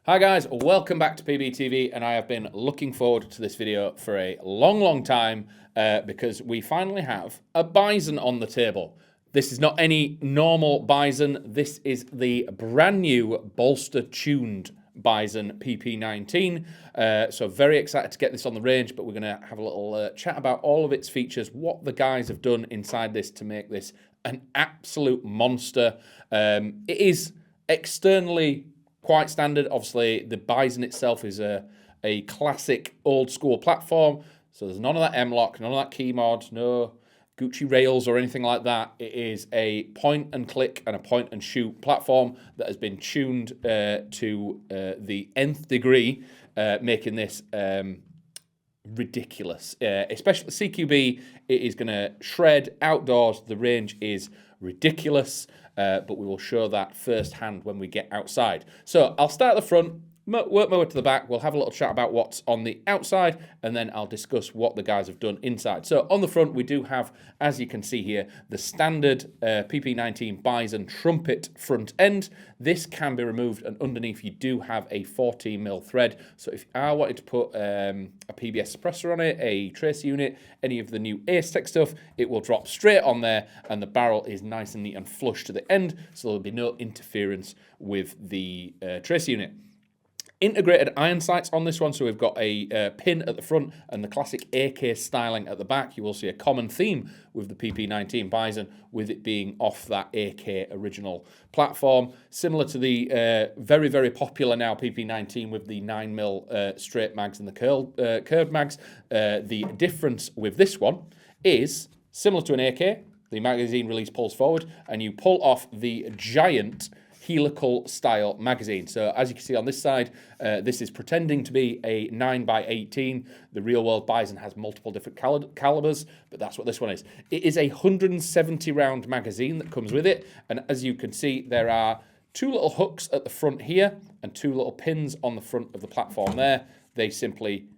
Hi guys, welcome back to PBTV, and I have been looking forward to this video for a long time because we finally have a Bizon on the table. This is not any normal Bizon, this is the brand new Bolster Tuned Bizon PP-19. So very excited to get this on the range, but we're going to have a little chat about all of its features, what the guys have done inside this to make this an absolute monster. It is externally quite standard. Obviously, the Bizon itself is a classic old school platform, so there's none of that M-lock, none of that key mod, no Gucci rails or anything like that. It is a point and click and a point and shoot platform that has been tuned to the nth degree, making this ridiculous. Especially CQB, it is going to shred outdoors. The range is ridiculous, but we will show that firsthand when we get outside. So I'll start at the front, work my way to the back. We'll have a little chat about what's on the outside, and then I'll discuss what the guys have done inside. So on the front, we do have, as you can see here, the standard PP-19 Bizon trumpet front end. This can be removed, and underneath you do have a 14mm thread. So if I wanted to put a PBS suppressor on it, a tracer unit, any of the new Aztec stuff, it will drop straight on there, and the barrel is nice and neat and flush to the end, so there'll be no interference with the tracer unit. Integrated iron sights on this one, so we've got a pin at the front and the classic AK styling at the back. You will see a common theme with the PP-19 Bizon, with it being off that AK original platform. Similar to the very popular now PP-19 with the 9mm straight mags and the curved mags. The difference with this one is, similar to an AK, the magazine release pulls forward and you pull off the giant helical style magazine. So as you can see on this side, this is pretending to be a 9x18. The real world Bizon has multiple different calibers, but that's what this one is. It is a 170 round magazine that comes with it, and as you can see, there are two little hooks at the front here and two little pins on the front of the platform there. They simply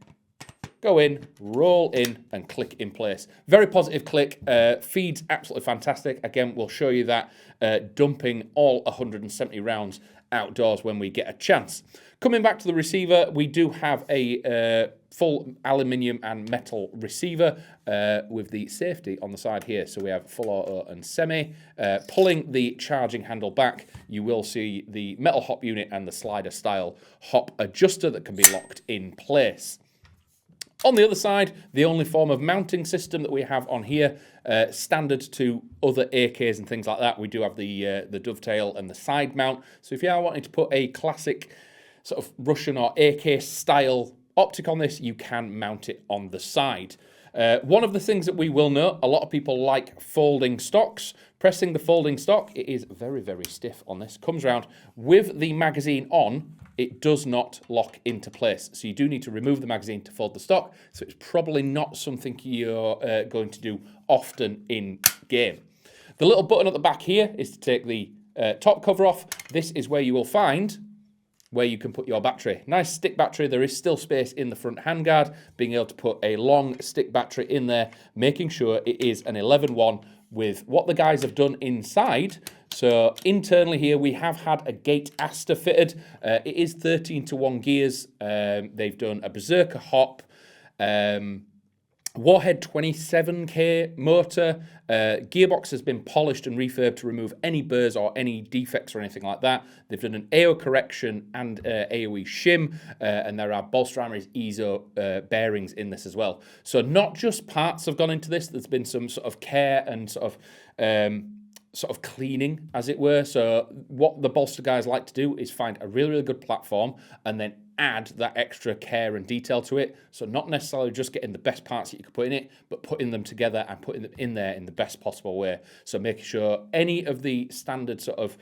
go in, roll in, and click in place. Very positive click, feeds absolutely fantastic. Again, we'll show you that dumping all 170 rounds outdoors when we get a chance. Coming back to the receiver, we do have a full aluminium and metal receiver with the safety on the side here. So we have full auto and semi. Pulling the charging handle back, you will see the metal hop unit and the slider style hop adjuster that can be locked in place. On the other side, the only form of mounting system that we have on here, standard to other AKs and things like that, we do have the dovetail and the side mount. So if you are wanting to put a classic sort of Russian or AK style optic on this, you can mount it on the side. One of the things that we will note, a lot of people like folding stocks. Pressing the folding stock, it is very stiff on this. Comes round with the magazine on. It does not lock into place. So you do need to remove the magazine to fold the stock. So it's probably not something you're going to do often in game. The little button at the back here is to take the top cover off. This is where you will find where you can put your battery. Nice stick battery. There is still space in the front handguard, being able to put a long stick battery in there, making sure it is an 11-1 with what the guys have done inside. So internally here, we have had a Gate ASTER fitted. It is 13:1 gears. They've done a Berserker hop, Warhead 27K motor. Gearbox has been polished and refurbed to remove any burrs or any defects or anything like that. They've done an AO correction and AOE shim, and there are Bolster Armouries EZO bearings in this as well. So not just parts have gone into this, there's been some sort of care and sort of cleaning, as it were. So what the Bolster guys like to do is find a really good platform and then add that extra care and detail to it. So not necessarily just getting the best parts that you could put in it, but putting them together and putting them in there in the best possible way. So making sure any of the standard sort of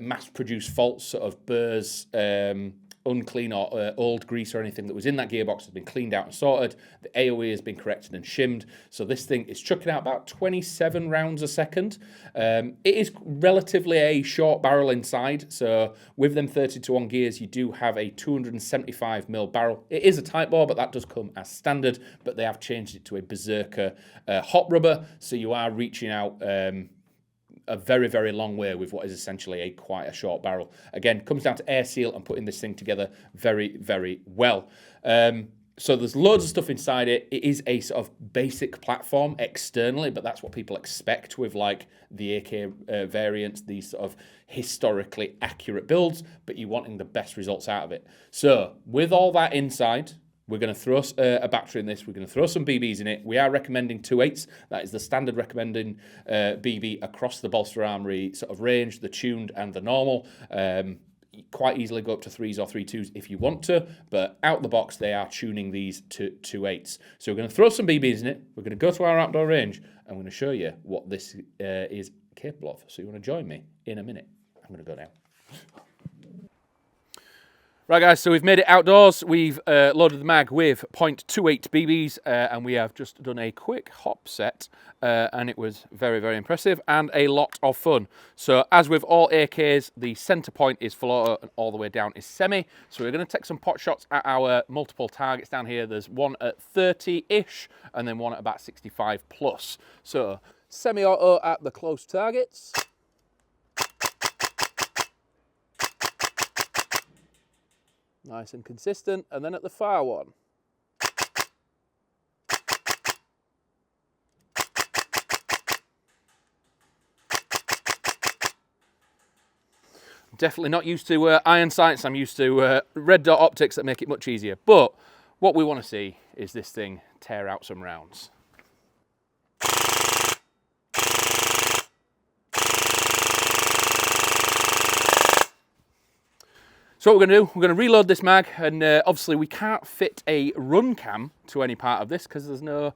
mass-produced faults, sort of burrs, unclean or old grease or anything that was in that gearbox has been cleaned out and sorted. The AOE has been corrected and shimmed. So this thing is chucking out about 27 rounds a second. It is relatively a short barrel inside. So with them 32-1 gears, you do have a 275mm barrel. It is a tight bore, but that does come as standard. But they have changed it to a Berserker hot rubber. So you are reaching out a very, very long way with what is essentially quite a short barrel. Again, comes down to air seal and putting this thing together very, very well. So there's loads of stuff inside it. It is a sort of basic platform externally, but that's what people expect with like the AK variants, these sort of historically accurate builds, but you're wanting the best results out of it. So with all that inside, we're going to throw a battery in this. We're going to throw some BBs in it. We are recommending 2.8s. That is the standard recommending BB across the Bolster Armoury sort of range, the tuned and the normal. Quite easily go up to 3s or 3.2s if you want to, but out the box they are tuning these to 2.8s. So we're going to throw some BBs in it. We're going to go to our outdoor range and we're going to show you what this is capable of. So you want to join me in a minute? I'm going to go now. Right guys, so we've made it outdoors. We've loaded the mag with .28 BBs and we have just done a quick hop set and it was very, very impressive and a lot of fun. So as with all AKs, the center point is floater and all the way down is semi. So we're going to take some pot shots at our multiple targets down here. There's one at 30-ish and then one at about 65 plus. So semi-auto at the close targets. Nice and consistent, and then at the far one. Definitely not used to iron sights. I'm used to red dot optics that make it much easier. But what we want to see is this thing tear out some rounds. So what we're going to do, we're going to reload this mag, and obviously we can't fit a run cam to any part of this because there's no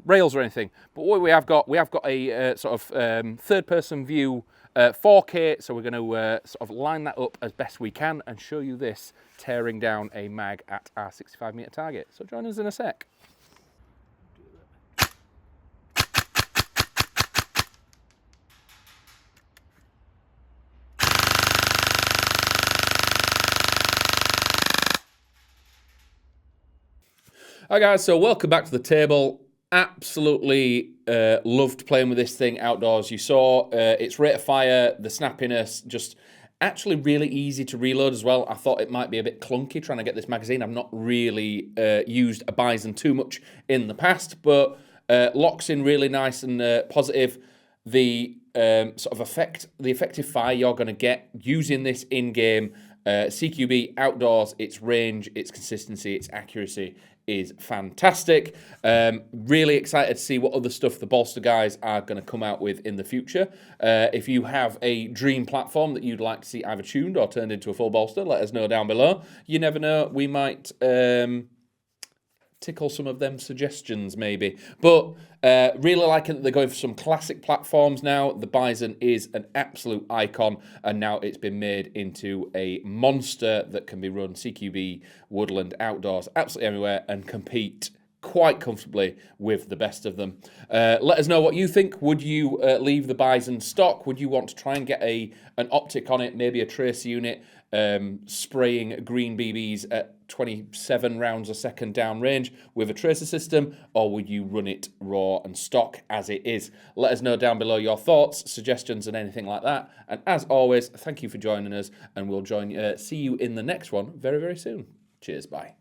rails or anything. But what we have got a sort of third-person view 4K, so we're going to sort of line that up as best we can and show you this tearing down a mag at our 65-metre target. So join us in a sec. Hi guys, so welcome back to the table. Absolutely loved playing with this thing outdoors. You saw its rate of fire, the snappiness, just actually really easy to reload as well. I thought it might be a bit clunky trying to get this magazine. I've not really used a Bizon too much in the past, but locks in really nice and positive. The sort of effective fire you're going to get using this in-game CQB outdoors, its range, its consistency, its accuracy is fantastic. Really excited to see what other stuff the Bolster guys are going to come out with in the future. If you have a dream platform that you'd like to see either tuned or turned into a full Bolster, let us know down below. You never know, we might tickle some of them suggestions maybe. But really liking that they're going for some classic platforms now. The Bizon is an absolute icon, and now it's been made into a monster that can be run CQB, woodland, outdoors, absolutely everywhere, and compete quite comfortably with the best of them. Let us know what you think. Would you leave the Bizon stock? Would you want to try and get an optic on it, maybe a tracer unit, spraying green BBs at 27 rounds a second downrange with a tracer system, or would you run it raw and stock as it is? Let us know down below your thoughts, suggestions, and anything like that. And as always, thank you for joining us, and we'll see you in the next one very, very soon. Cheers, bye.